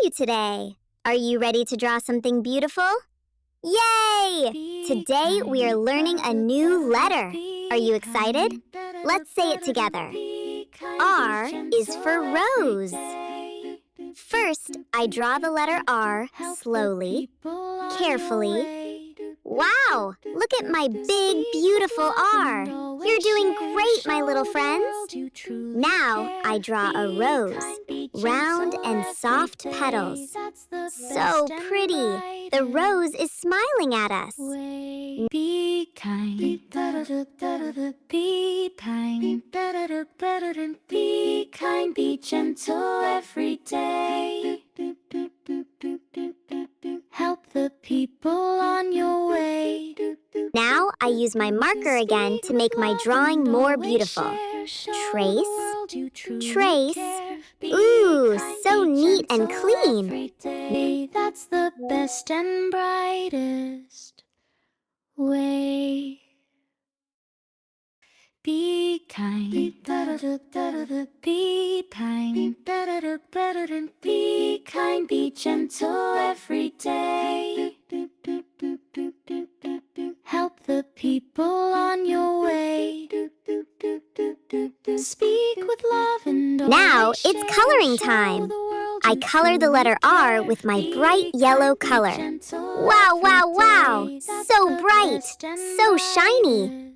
you today? Are you ready to draw something beautiful? Yay! Today we are learning a new letter. Are you excited? Let's say it together. R is for rose. First, I draw the letter R slowly, carefully. Wow! Look at my big, beautiful R. You're doing great, my little friends. Now I draw a rose, round and soft petals. So pretty. The rose is smiling at us. Be kind, be kind, be kind, be gentle every day. Help the people on your way. Now I use my marker again to make my drawing more beautiful. Trace, trace. Ooh, so neat and clean. That's the best and brightest way. Be kind, be kind, be kind, be gentle every day. Help the people on your way. Speak with love and now it's coloring time. I color the letter R with my bright yellow color. Wow, wow, wow! So bright, so shiny.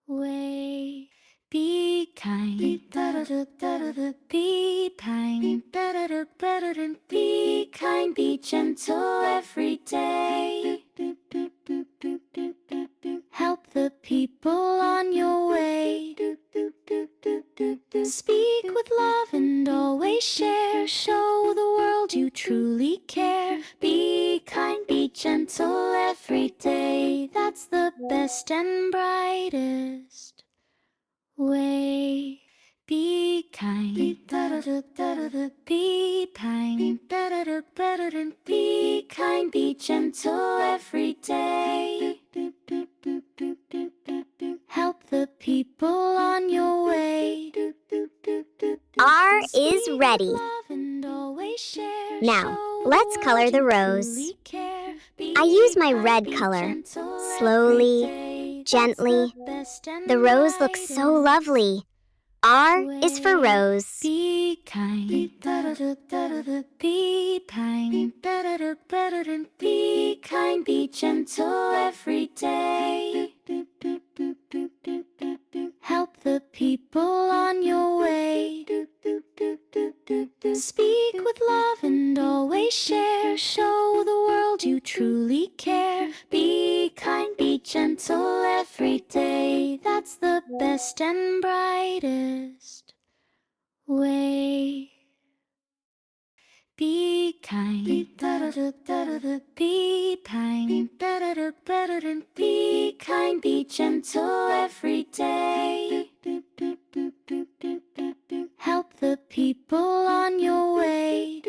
Way. Be kind, be kind, be kind, be gentle every day. Help the people on your way. Speak with love and always share. Show the world you truly care. Be kind, be gentle every day. That's the best and brightest way. Be kind, be kind, be kind, be gentle every day. Help the people on your way. R is ready. Now, let's color the rose. I use my red color. Slowly, gently. The rose looks so lovely. R is for rose. Be kind, be kind, be kind, be gentle every day. Help the people on your way. Speak with love and always share. Show the world you truly care. Be kind, be gentle every day. That's the best and brightest way. Be kind, be kind, be kind, be gentle every day. Help the people on your way.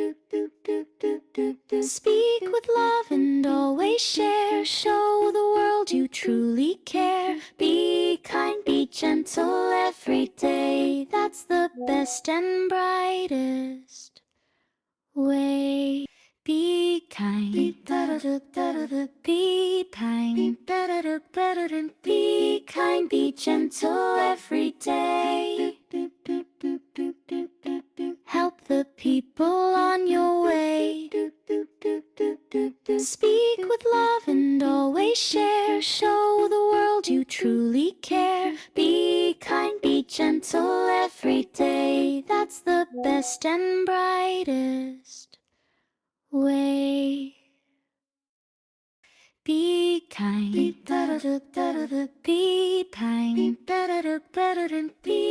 Speak with love and always share. Show the world you truly care. Be kind, be gentle every day. That's the best and brightest way. Be kind, be kind, be kind, be gentle every day. Help the people on your way. Speak with love and always share. Show the world you truly care. Be kind, be gentle every day. That's the best and brightest way. Be kind, be kind,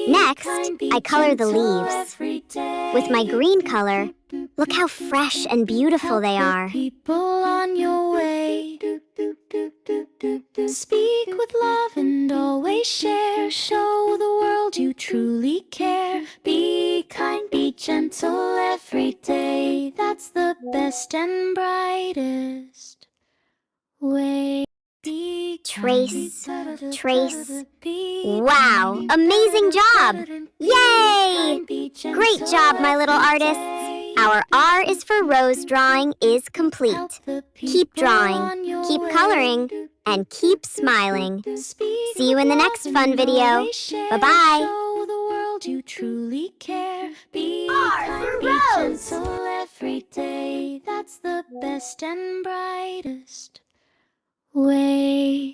Next, I color the leaves. With my green color, look how fresh and beautiful they are. People on your way. Speak with love and always share. Show the world you truly care. Be kind, be gentle every day. That's the best and brightest way. Trace, trace. Wow, amazing job! Yay! Great job, my little artists. Our R is for Rose drawing is complete. Help the Keep people drawing, on your keep way. coloring, and keep smiling. Speak See you with in the love next fun and video. always share. Bye-bye. Show the world you truly care. Be R kind, for be Rose. gentle every day. That's the best and brightest way.